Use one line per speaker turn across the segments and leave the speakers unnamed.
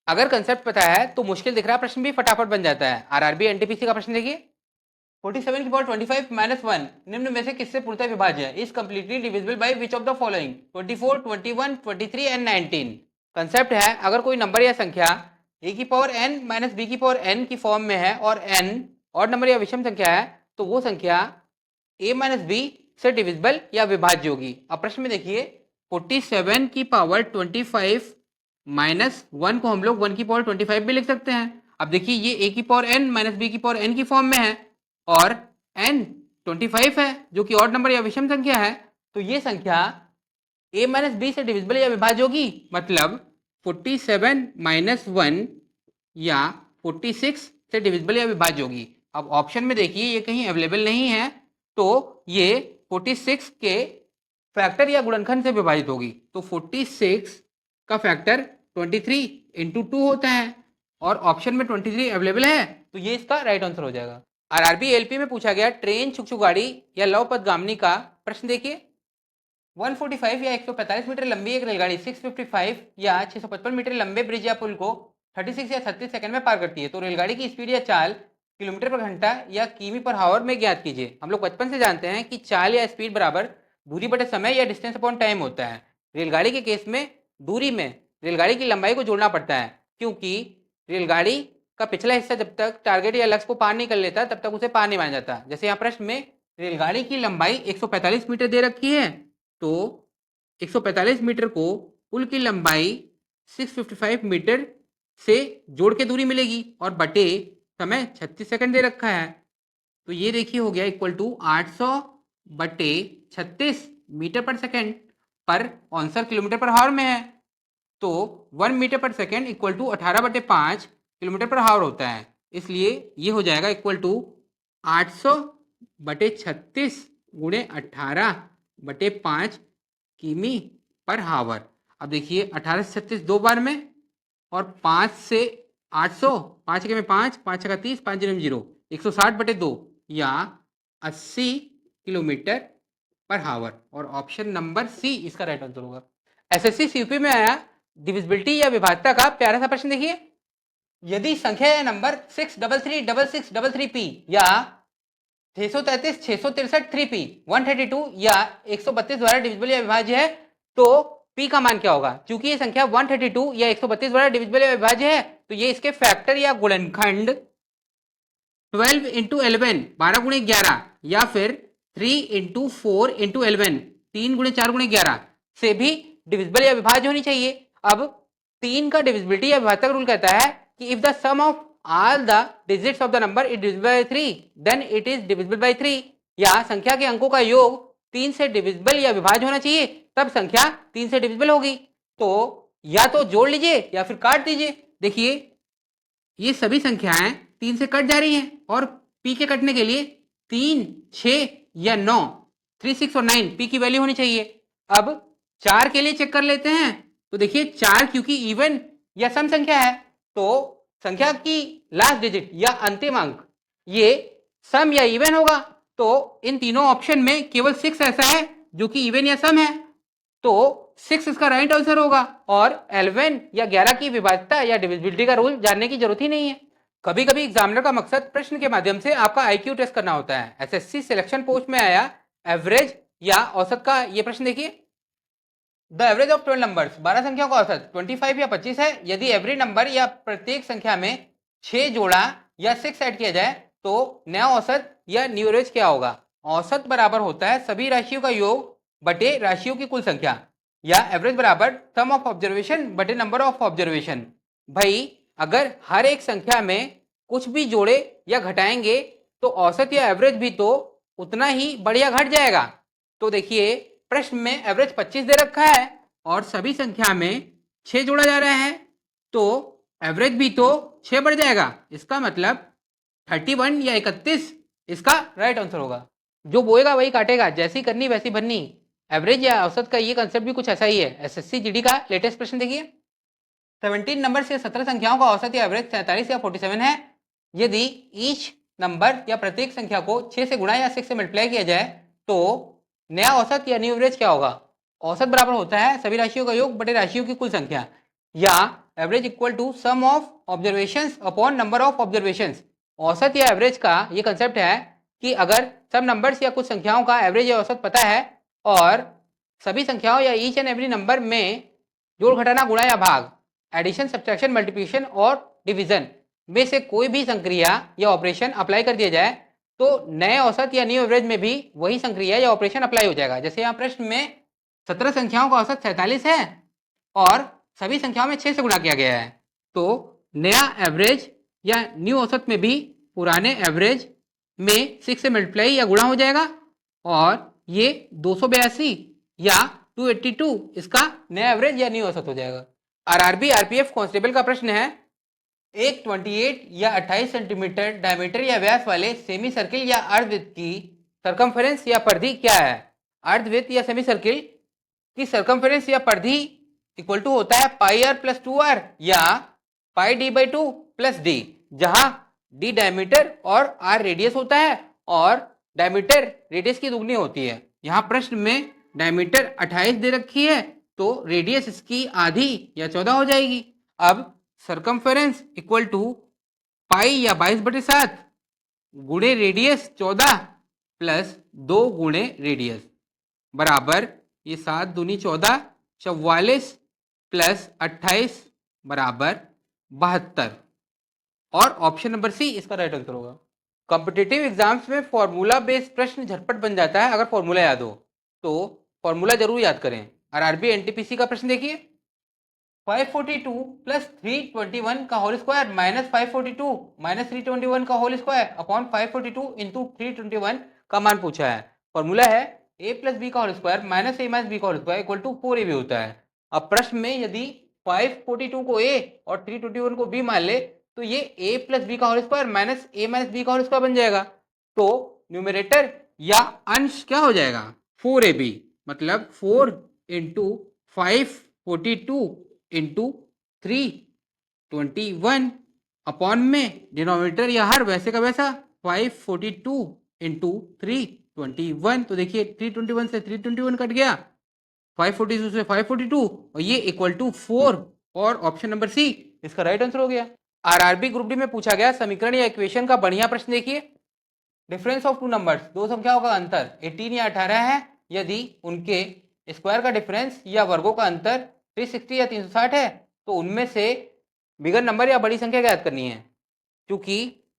अगर कंसेप्ट पता है तो मुश्किल दिख रहा प्रश्न भी फटाफट बन जाता है। आरआरबी एनटीपीसी का प्रश्न देखिए, 47 की पावर 25 माइनस 1 निम्न में से किससे पूर्णतः विभाज्य है? Is completely divisible by which of the following? 24, 21, 23 and 19। Concept है, अगर कोई नंबर या संख्या ए की पावर एन माइनस बी की पावर एन की फॉर्म में है और एन और नंबर या विषम संख्या है तो वो संख्या ए माइनस बी से डिविजिबल या विभाज्य होगी। अब प्रश्न में देखिए, 47 की पावर 25 माइनस 1 को हम लोग 1 की पावर 25 भी लिख सकते हैं। अब देखिए ये ए की पावर एन माइनस बी की पावर एन की फॉर्म में है और n 25 है जो कि ऑड नंबर या विषम संख्या है, तो ये संख्या a माइनस बी से डिविजिबल या विभाज्य होगी। मतलब 47 माइनस 1 या 46 से डिविजिबल या विभाज्य होगी। अब ऑप्शन में देखिए ये कहीं अवेलेबल नहीं है तो ये 46 के फैक्टर या गुणनखंड से विभाजित होगी। तो 46 का फैक्टर 23 इंटू 2 होता है और ऑप्शन में 23 अवेलेबल है, तो ये इसका राइट आंसर हो जाएगा। आरआरबी एलपी में पूछा गया ट्रेन, छुकछुक गाड़ी या लव पथगामिनी का प्रश्न देखिए, 145 या 145 मीटर लंबी एक रेलगाड़ी 655 या 655 मीटर लंबे ब्रिज या पुल को 36 या 36 सेकंड में पार करती है, तो रेलगाड़ी की स्पीड या चाल किलोमीटर पर घंटा या किमी पर हावर में ज्ञात कीजिए। हम लोग बचपन से जानते हैं कि चाल या स्पीड बराबर दूरी बटे समय या डिस्टेंस अपॉन टाइम होता है। रेलगाड़ी के केस में दूरी में रेलगाड़ी की लंबाई को जोड़ना पड़ता है, क्योंकि रेलगाड़ी का पिछला हिस्सा जब तक टारगेट या लक्ष्य को पार नहीं कर लेता तब तक उसे पार नहीं माना जाता। जैसे यहाँ प्रश्न में रेलगाड़ी की लंबाई 145 मीटर दे रखी है, तो 145 मीटर को पुल की लंबाई 655 मीटर से जोड़ के दूरी मिलेगी और बटे समय 36 सेकंड दे रखा है, तो ये देखिए हो गया इक्वल टू 800 बटे 36 मीटर पर सेकंड पर आंसर किलोमीटर पर हावर में है, तो 1 मीटर पर सेकंड इक्वल टू 18 बटे 5 किलोमीटर पर हावर होता है। इसलिए ये हो जाएगा इक्वल टू 800 बटे 36 गुणे 18 बटे 5 किमी पर हावर। अब देखिए 18 से 36 दो बार में और 5 से 800, 5 के में 5, 5 का 30, 5 0 160 बटे 2 या 80 किलोमीटर पर हावर, और ऑप्शन नंबर सी इसका राइट आंसर होगा। एसएससी सीयूपी में आया डिविजिबिलिटी या विभाज्यता का प्यारा सा प्रश्न देखिए, यदि संख्या या नंबर 6336633p या 633 663 3p 132 या 132 द्वारा डिविजिबल या विभाज्य है तो p का मान क्या होगा? क्योंकि ये संख्या 132 या 132 द्वारा डिविजिबल या विभाज्य है तो ये इसके फैक्टर या गुणनखंड 12 इंटू 11 12 गुणे 11 या फिर 3 इंटू 4 इंटू 11 3 गुणे 4 गुणे 11 से भी डिविजिबल या विभाज्य होनी चाहिए। अब 3 का डिविजिबिलिटी या विभाज्यता का रूल कहता है कि if the sum of all the digits of the number is divisible by 3 then it is divisible by 3, या संख्या के अंकों का योग 3 से डिविजिबल या विभाज्य होना चाहिए तब संख्या 3 से डिविजिबल होगी। तो या तो जोड़ लीजिए या फिर काट दीजिए। देखिए ये सभी संख्याएं 3 से कट जा रही हैं और p के कटने के लिए 3, 6 या 9, 3, 6 और 9 p की वैल्यू होनी चाहिए। अब 4 के लिए चेक कर लेते हैं, तो देखिए 4 क्योंकि इवन या सम संख्या है तो संख्या की लास्ट डिजिट या अंतिम अंक ये सम या इवन होगा, तो इन तीनों ऑप्शन में केवल 6 ऐसा है जो कि इवन या सम है, तो 6 इसका राइट आंसर होगा और 11 या 11 की विभाज्यता या डिविजिबिलिटी का रूल जानने की जरूरत ही नहीं है। कभी कभी एग्जामिनर का मकसद प्रश्न के माध्यम से आपका आईक्यू टेस्ट करना होता है। एसएससी सिलेक्शन पोस्ट में आया एवरेज या औसत का ये प्रश्न देखिए, द एवरेज ऑफ 12 नंबर्स 12 संख्याओं का औसत 25 या 25 है। यदि एवरी नंबर या प्रत्येक संख्या में 6 जोड़ा या 6 ऐड किया जाए तो नया औसत या न्यू एवरेज क्या होगा? औसत बराबर होता है सभी राशियों का योग बटे राशियों की कुल संख्या, या एवरेज बराबर सम ऑफ ऑब्जर्वेशन बटे नंबर ऑफ ऑब्जर्वेशन। भाई अगर हर एक संख्या में कुछ भी जोड़े या घटाएंगे तो औसत या एवरेज भी तो उतना ही बढ़िया घट जाएगा। तो देखिए प्रश्न में एवरेज 25 दे रखा है और सभी संख्या में 6 जोड़ा जा रहा है तो एवरेज भी तो 6 बढ़ जाएगा, इसका मतलब 31 या 31 इसका राइट आंसर होगा। जो बोएगा वही काटेगा, जैसी करनी वैसी बननी। एवरेज या औसत का ये कंसेप्ट भी कुछ ऐसा ही है। एसएससी जीडी का लेटेस्ट प्रश्न देखिए, 17 नंबर से 17 संख्याओं का औसत या एवरेज 47 या 47 है। यदि ईच नंबर या प्रत्येक संख्या को 6 से गुणा या 6 से मल्टीप्लाई किया जाए तो नया औसत या न्यू एवरेज क्या होगा? औसत बराबर होता है सभी राशियों का योग बटे राशियों की कुल संख्या, या average equal to sum of observations upon number of observations. औसत या एवरेज का ये कंसेप्ट है कि अगर सब नंबर्स या कुछ संख्याओं का एवरेज या औसत पता है और सभी संख्याओं या ईच एंड एवरी नंबर में जोड़ घटाना गुणा या भाग, एडिशन सब्ट्रैक्शन मल्टीप्लिकेशन और डिवीजन में से कोई भी संक्रिया या ऑपरेशन अप्लाई कर दिया जाए तो नए औसत या न्यू एवरेज में भी वही संक्रिया या ऑपरेशन अप्लाई हो जाएगा। जैसे यहाँ प्रश्न में 17 संख्याओं का औसत 47 है और सभी संख्याओं में 6 से गुणा किया गया है, तो नया एवरेज या न्यू औसत में भी पुराने एवरेज में 6 से मल्टीप्लाई या गुणा हो जाएगा और ये 282 या 282 इसका नया एवरेज या न्यू औसत हो जाएगा। आरआरबी आरपीएफ कांस्टेबल का प्रश्न है, एक 28 या 28 सेंटीमीटर डायमीटर या व्यास वाले सेमी सर्किल या अर्धवृत्त की सरकमफेरेंस या परिधि क्या है। अर्धवृत्त या सेमी सर्किल की सरकमफेरेंस या परिधि इक्वल टू होता है पाई आर प्लस 2r या पाई डी बाई 2 प्लस डी, जहां डी डायमीटर और आर रेडियस होता है और डायमीटर रेडियस की दुगनी होती है। यहां प्रश्न में डायमीटर 28 दे रखी है तो रेडियस इसकी आधी या 14 हो जाएगी। अब सरकमफेरेंस इक्वल टू पाई या 22/7 गुणे रेडियस 14 प्लस 2 गुणे रेडियस बराबर ये 7 दूनी 14 44 प्लस 28 बराबर 72 और ऑप्शन नंबर सी इसका राइट आंसर होगा। कॉम्पिटिटिव एग्जाम्स में फॉर्मूला बेस्ड प्रश्न झटपट बन जाता है अगर फॉर्मूला याद हो, तो फॉर्मूला जरूर याद करें। आरआरबी एनटीपीसी का प्रश्न देखिए, 542 प्लस 321 का होल स्क्वायर माइनस 542 माइनस 321 का होल स्क्वायर अपॉन 542 इंटू 321 का मान पूछा है। फॉर्मूला है a प्लस बी का whole square minus a minus B का whole square equal to 4ab होता है। अब प्रश्न में यदि 542 को a और 321 को b मान ले तो ये a प्लस बी का whole square minus a minus B का होल स्क्वायर बन जाएगा, तो न्यूमरेटर या अंश क्या हो जाएगा 4ab, मतलब 4 इंटू 542 इंटू 321 अपॉन में डिनोमिनेटर या हर वैसे का वैसा 542 इंटू 321, तो देखिए 321 से 321 कट गया, 542 से 542 और ये इक्वल टू 4 और ऑप्शन नंबर सी इसका राइट आंसर हो गया। आरआरबी ग्रुप डी में पूछा गया समीकरण या इक्वेशन का बढ़िया प्रश्न देखिए, डिफरेंस ऑफ टू नंबर्स, दो संख्याओं का अंतर 18 या 18 है, यदि उनके स्क्वायर का डिफरेंस या वर्गों का अंतर 360 या 360 है तो उनमें से बिगर नंबर या बड़ी संख्या ज्ञात करनी है। क्योंकि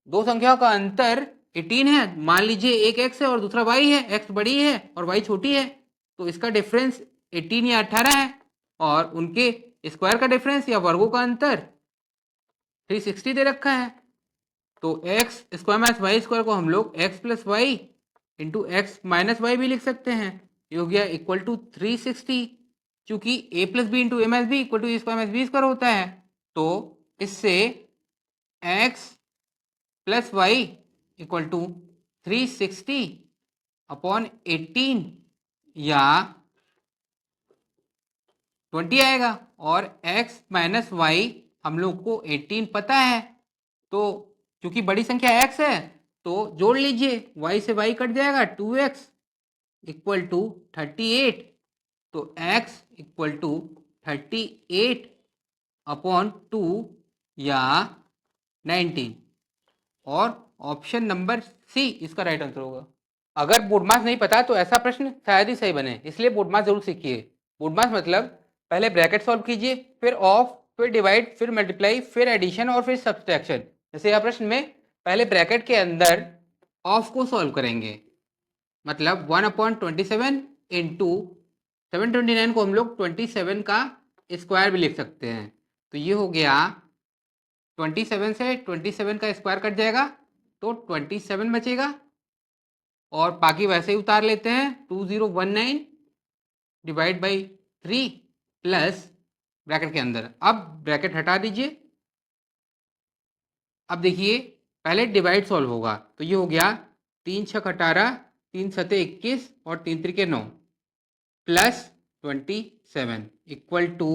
दो संख्याओं का अंतर 18 है, मान लीजिए एक x है और दूसरा y है, x बड़ी है और y छोटी है, तो इसका डिफरेंस 18 या 18 है और उनके स्क्वायर का डिफरेंस या वर्गों का अंतर 360 दे रखा है, तो x square minus Y square को हम लोग x plus Y into X minus Y भी लिख सकते हैं, ये हो गया इक्वल टू 360। चूंकि a plus B into A minus B equal to A square minus B square होता है, तो इससे x plus Y equal to 360 upon 18 या 20 आएगा और x माइनस वाई हम लोग को 18 पता है, तो क्योंकि बड़ी संख्या x है तो जोड़ लीजिए, y से y कट जाएगा 2x इक्वल टू 38, तो x इक्वल टू 38 अपॉन 2 या 19 और ऑप्शन नंबर सी इसका राइट आंसर होगा। अगर बोर्ड मास नहीं पता तो ऐसा प्रश्न शायद ही सही बने, इसलिए बोर्ड मास जरूर सीखिए। बोर्ड मास मतलब पहले ब्रैकेट सॉल्व कीजिए, फिर ऑफ, फिर डिवाइड, फिर मल्टीप्लाई, फिर एडिशन और फिर सब्सट्रैक्शन। जैसे यह प्रश्न में पहले ब्रैकेट के अंदर ऑफ को सॉल्व करेंगे, मतलब 1/27 इंटू 729 को हम लोग 27 का स्क्वायर भी लिख सकते हैं, तो ये हो गया 27 से 27 का स्क्वायर कट जाएगा तो 27 बचेगा और बाकी वैसे ही उतार लेते हैं, 2019 डिवाइड बाई 3 प्लस ब्रैकेट के अंदर, अब ब्रैकेट हटा दीजिए। अब देखिए पहले डिवाइड सॉल्व होगा, तो ये हो गया 3 6 18, 3 7 21 और 3 3 9 प्लस 27 इक्वल टू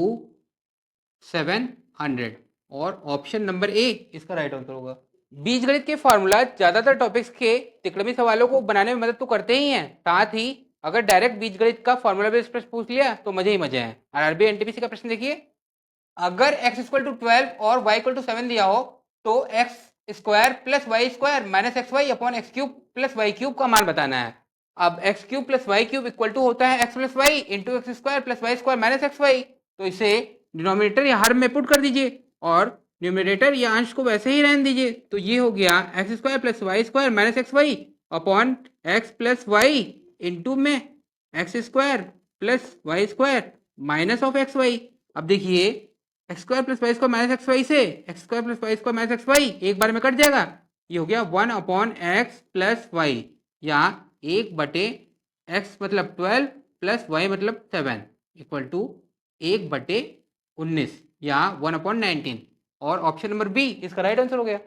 700 और ऑप्शन नंबर ए इसका राइट आंसर होगा। बीजगणित के फॉर्मूला ज्यादातर टॉपिक्स के तिकड़मी सवालों को बनाने में मदद तो करते ही हैं, साथ ही अगर डायरेक्ट बीजगणित का फॉर्मूला बेस्ड प्रश्न पूछ लिया तो मजे ही मजे हैं। आरआरबी एनटीपीसी का प्रश्न देखिए, अगर x इक्वल टू 12 और y इक्वल टू 7 दिया हो तो x square plus Y square minus x Y upon X cube plus Y cube का मान बताना है। अब X cube plus Y cube equal to होता है X plus Y into X square plus Y square minus x Y. तो इसे denominator या हर में पुट कर दीजिए और न्यूमिनेटर या अंश को वैसे ही रहने दीजिए। तो ये हो गया x square plus Y square minus x Y upon x plus Y into में x square plus Y square minus of x y. अब देखिए x square plus Y square minus x y से x square plus Y square minus x y एक बार में cut जाएगा। ये हो गया 1 अपॉन एक्स प्लस वाई या 1 बटे एक्स मतलब 12 प्लस वाई मतलब 7 इक्वल टू 1/19 या 1/19 और ऑप्शन नंबर बी इसका राइट आंसर हो गया।